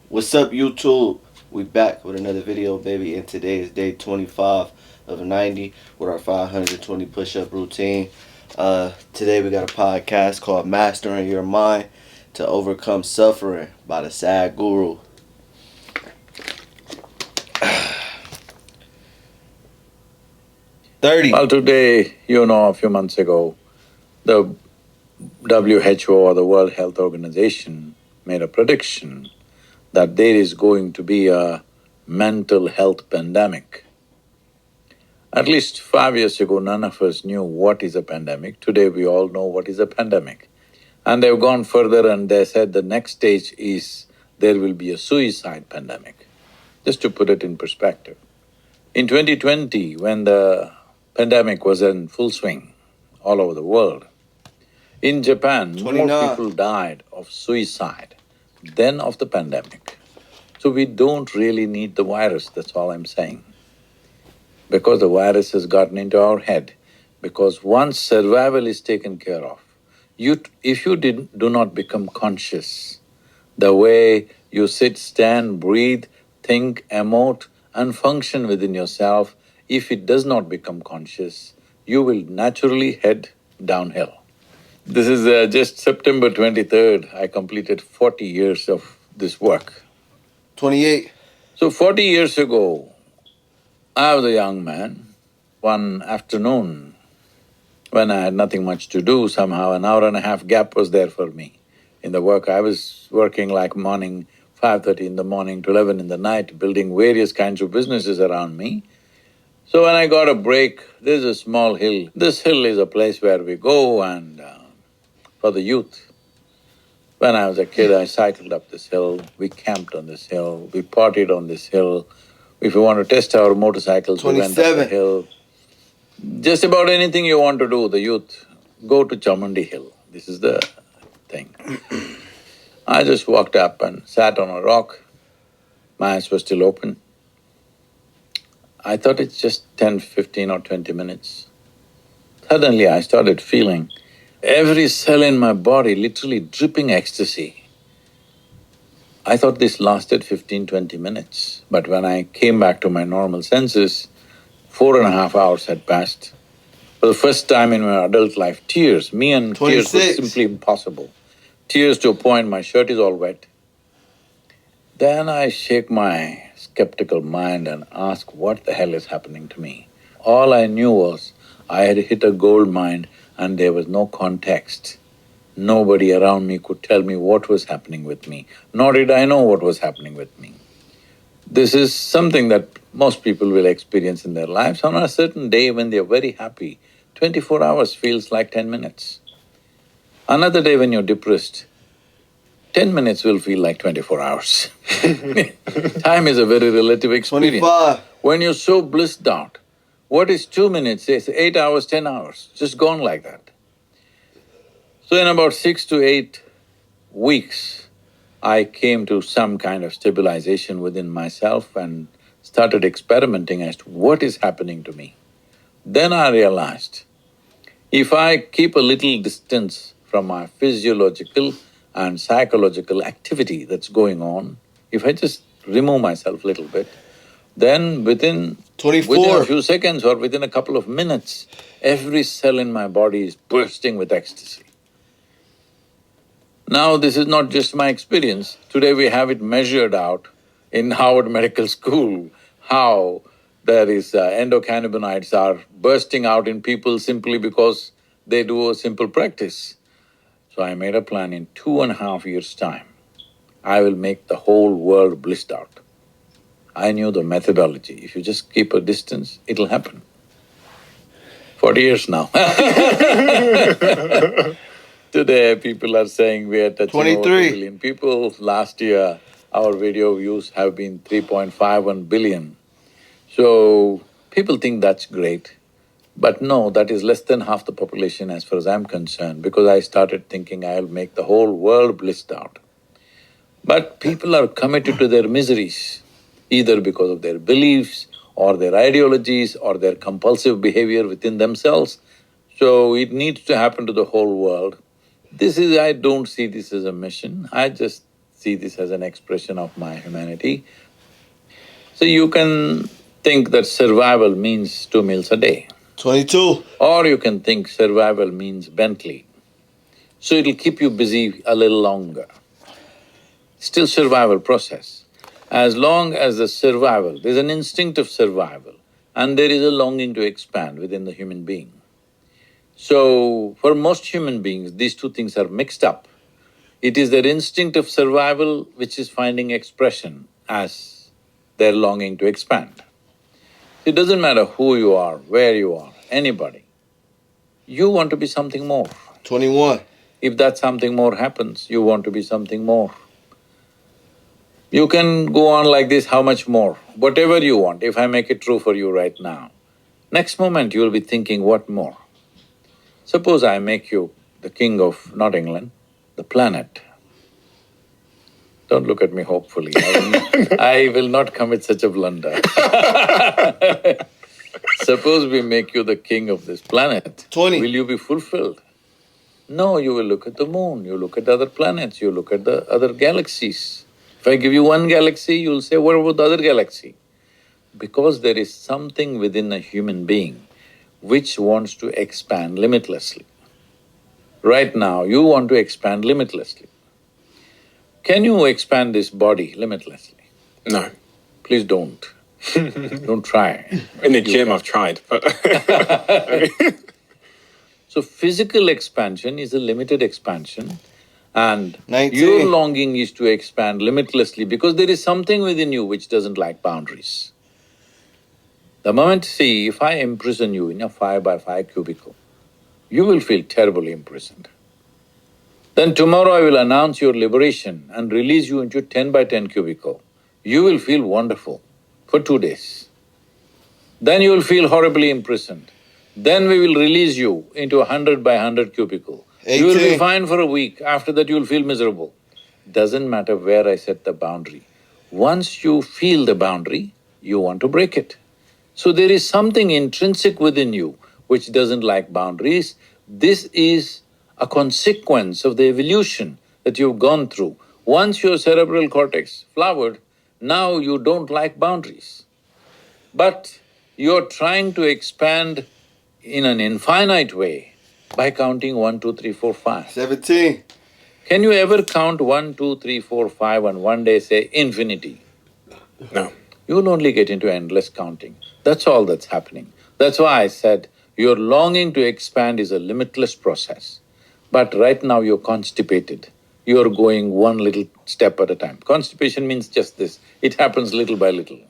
What's up, YouTube? We back with another video, baby, and today is day 25 of 90 with our 520 push-up routine. Today we got a podcast called Mastering Your Mind to Overcome Suffering by the Sad Guru. 30. Well, today, a few months ago, the WHO or the World Health Organization made a prediction that there is going to be a mental health pandemic. At least 5 years ago, none of us knew what is a pandemic. Today, we all know what is a pandemic. And they've gone further and they said the next stage is there will be a suicide pandemic. Just to put it in perspective. In 2020, when the pandemic was in full swing all over the world, in Japan, more 29. people died of suicide than of the pandemic. So we don't really need the virus, that's all I'm saying. Because the virus has gotten into our head, because once survival is taken care of, if you do not become conscious, the way you sit, stand, breathe, think, emote and function within yourself, if it does not become conscious, you will naturally head downhill. This is just September 23rd, I completed 40 years of this work. 28. So 40 years ago, I was a young man. One afternoon, when I had nothing much to do, somehow an hour and a half gap was there for me. In the work, I was working like morning, 5:30 in the morning to 11 in the night, building various kinds of businesses around me. So when I got a break, there's a small hill. This hill is a place where we go and for the youth. When I was a kid, I cycled up this hill, we camped on this hill, we partied on this hill. If you want to test our motorcycles, we went up the 27. hill. Just about anything you want to do, the youth, go to Chamundi Hill. This is the thing. I just walked up and sat on a rock. My eyes were still open. I thought it's just 10, 15 or 20 minutes. Suddenly I started feeling every cell in my body literally dripping ecstasy. I thought this lasted 15, 20 minutes, but when I came back to my normal senses, 4.5 hours had passed. For the first time in my adult life, tears, me and tears was 26. simply impossible. Tears to a point my shirt is all wet. Then I shake my skeptical mind and ask what the hell is happening to me. All I knew was I had hit a gold mine and there was no context. Nobody around me could tell me what was happening with me, nor did I know what was happening with me. This is something that most people will experience in their lives. On a certain day when they're very happy, 24 hours feels like 10 minutes. Another day when you're depressed, 10 minutes will feel like 24 hours. Time is a very relative experience. 25. When you're so blissed out, what is 2 minutes? It's 8 hours, 10 hours, just gone like that. So in about 6 to 8 weeks, I came to some kind of stabilization within myself and started experimenting as to what is happening to me. Then I realized, if I keep a little distance from my physiological and psychological activity that's going on, if I just remove myself a little bit, then within a 24. few seconds or within a couple of minutes, every cell in my body is bursting with ecstasy. Now, this is not just my experience. Today we have it measured out in Harvard Medical School, how there is endocannabinoids are bursting out in people simply because they do a simple practice. So I made a plan in 2.5 years' time, I will make the whole world blissed out. I knew the methodology. If you just keep a distance, it'll happen. 40 years now. Today, people are saying we are touching over 23. 2 billion people. Last year, our video views have been 3.51 billion. So, people think that's great. But no, that is less than half the population as far as I'm concerned, because I started thinking I'll make the whole world blissed out. But people are committed to their miseries, either because of their beliefs or their ideologies or their compulsive behavior within themselves. So it needs to happen to the whole world. I don't see this as a mission, I just see this as an expression of my humanity. So you can think that survival means 2 meals a day. 22. Or you can think survival means Bentley. So it'll keep you busy a little longer. Still survival process. As long as the survival, there's an instinct of survival and there is a longing to expand within the human being. So, for most human beings, these two things are mixed up. It is their instinct of survival which is finding expression as their longing to expand. It doesn't matter who you are, where you are, anybody. You want to be something more. 21. If that something more happens, you want to be something more. You can go on like this, how much more? Whatever you want, if I make it true for you right now, next moment you will be thinking, what more? Suppose I make you the king of not England, the planet. Don't look at me hopefully, I will not commit such a blunder. Suppose we make you the king of this planet. 20. Will you be fulfilled? No, you will look at the moon, you look at other planets, you look at the other galaxies. If I give you one galaxy, you'll say, what about the other galaxy? Because there is something within a human being which wants to expand limitlessly. Right now, you want to expand limitlessly. Can you expand this body limitlessly? No. Please don't. Don't try. In the gym I've tried, but So physical expansion is a limited expansion and 19. your longing is to expand limitlessly because there is something within you which doesn't like boundaries. The moment, see, if I imprison you in a 5x5 cubicle, you will feel terribly imprisoned. Then tomorrow I will announce your liberation and release you into 10x10 cubicle. You will feel wonderful for 2 days. Then you will feel horribly imprisoned. Then we will release you into a 100x100 cubicle. 18. You will be fine for a week, after that you will feel miserable. Doesn't matter where I set the boundary. Once you feel the boundary, you want to break it. So there is something intrinsic within you which doesn't like boundaries. This is a consequence of the evolution that you've gone through. Once your cerebral cortex flowered, now you don't like boundaries. But you're trying to expand in an infinite way by counting 1, 2, 3, 4, 5. 17. Can you ever count 1, 2, 3, 4, 5 and one day say infinity? no. You will only get into endless counting. That's all that's happening. That's why I said your longing to expand is a limitless process. But right now you're constipated. You're going one little step at a time. Constipation means just this, it happens little by little.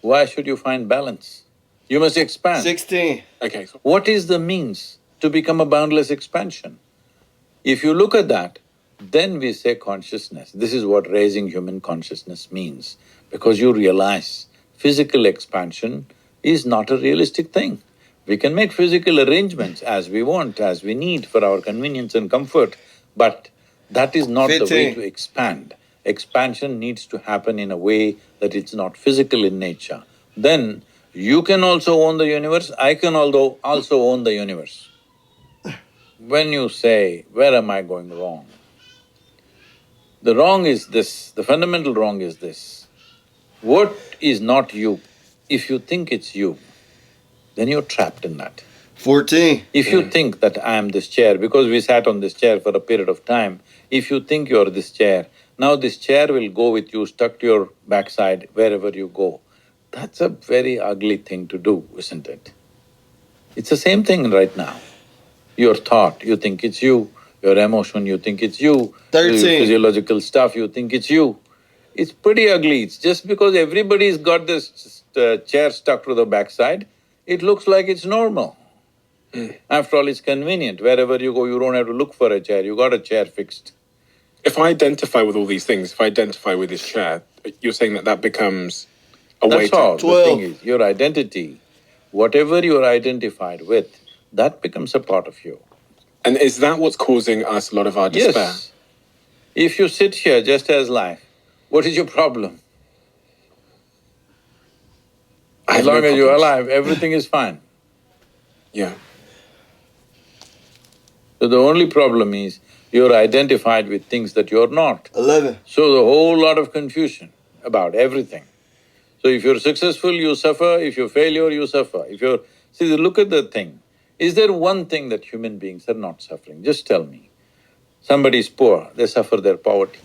Why should you find balance? You must expand. 16. Okay, so What is the means to become a boundless expansion? If you look at that, then we say consciousness. This is what raising human consciousness means, because you realize physical expansion is not a realistic thing. We can make physical arrangements as we want, as we need for our convenience and comfort, but that is not the way 15. to expand. Expansion needs to happen in a way that it's not physical in nature. Then you can also own the universe, I can also own the universe. When you say, where am I going wrong? The wrong is this, the fundamental wrong is this. What is not you, if you think it's you, then you're trapped in that. 14. If you think that I am this chair, because we sat on this chair for a period of time, if you think you're this chair, now this chair will go with you stuck to your backside wherever you go. That's a very ugly thing to do, isn't it? It's the same thing right now. Your thought, you think it's you, your emotion, you think it's you, 13. your physiological stuff, you think it's you. It's pretty ugly. It's just because everybody's got this chair stuck to the backside, it looks like it's normal. After all, it's convenient. Wherever you go, you don't have to look for a chair, you got a chair fixed. if I identify with all these things, if I identify with this chair, you're saying that that becomes a way That's to… all. The 12. thing is, your identity, whatever you're identified with, that becomes a part of you. And is that what's causing us a lot of our despair? Yes. If you sit here just as life, what is your problem? I As have no long as you're problems. alive, everything is fine. Yeah. So the only problem is, You're identified with things that you're not. 11. So the whole lot of confusion about everything. So if you're successful, you suffer, if you're failure, you suffer. If you're… See, look at the thing. Is there one thing that human beings are not suffering? Just tell me. Somebody is poor, they suffer their poverty.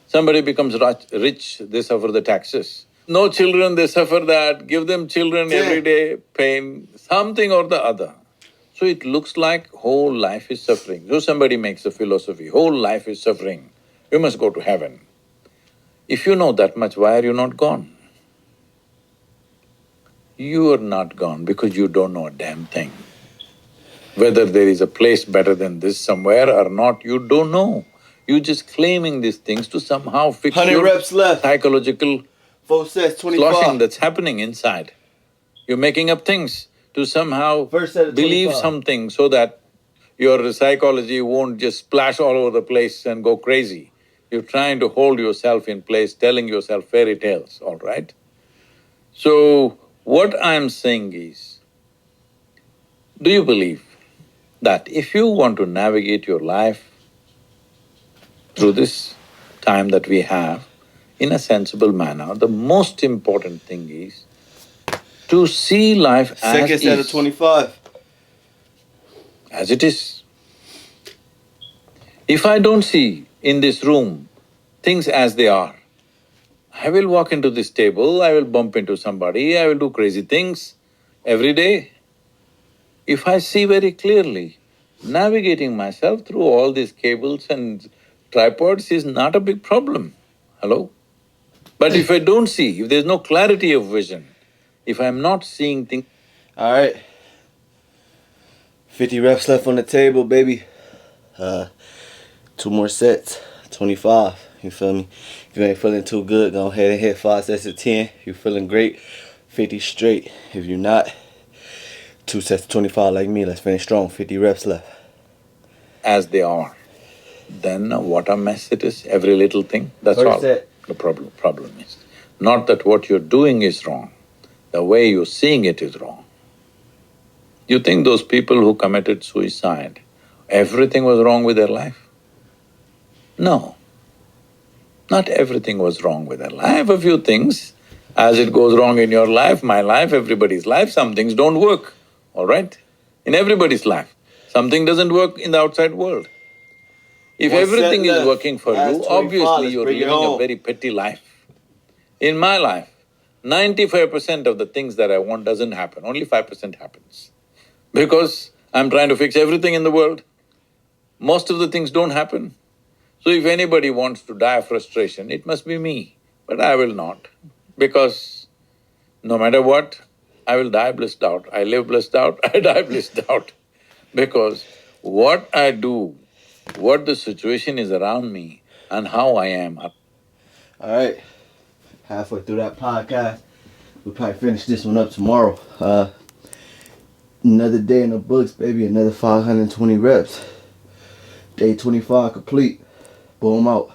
Somebody becomes rich, they suffer the taxes. No children, they suffer that. Give them children every day, pain, something or the other. So it looks like whole life is suffering. So somebody makes a philosophy, whole life is suffering, you must go to heaven. If you know that much, why are you not gone? You are not gone because you don't know a damn thing. Whether there is a place better than this somewhere or not, you don't know. You're just claiming these things to somehow fix 100 your reps left. psychological 4 sets, sloshing 25. that's happening inside. You're making up things to somehow First set of believe 25. something so that your psychology won't just splash all over the place and go crazy. You're trying to hold yourself in place, telling yourself fairy tales, all right? So, what I'm saying is, do you believe that if you want to navigate your life through this time that we have in a sensible manner, the most important thing is to see life as Second set of is, 25. as it is. If I don't see in this room things as they are, I will walk into this table, I will bump into somebody, I will do crazy things every day. If I see very clearly, navigating myself through all these cables and tripods is not a big problem. Hello? But if I don't see, if there's no clarity of vision, if I'm not seeing things… All right. 50 reps left on the table, baby. 2 more sets, 25. You feel me? If you ain't feeling too good, go ahead and hit 5 sets of 10. If you're feeling great, 50 straight. If you're not, 2 sets of 25 like me. Let's finish strong. 50 reps left. as they are, then what a mess it is, every little thing, that's First all. set. The problem is not that what you're doing is wrong, the way you're seeing it is wrong. You think those people who committed suicide, everything was wrong with their life? No. Not everything was wrong with their life. A few things, as it goes wrong in your life, my life, everybody's life, some things don't work, all right? In everybody's life. Something doesn't work in the outside world. If 1 set everything is left. working for Last you, 25, obviously let's you're bring it living a home. very petty life. In my life, 95% of the things that I want doesn't happen, only 5% happens. Because I'm trying to fix everything in the world, most of the things don't happen. So if anybody wants to die of frustration, it must be me, but I will not. Because no matter what, I will die blissed out. I live blissed out, I die blissed out. Because what I do, what the situation is around me and how I am… All right. Halfway through that podcast. We'll probably finish this one up tomorrow. Another day in the books, baby. Another 520 reps. Day 25 complete. Boom out.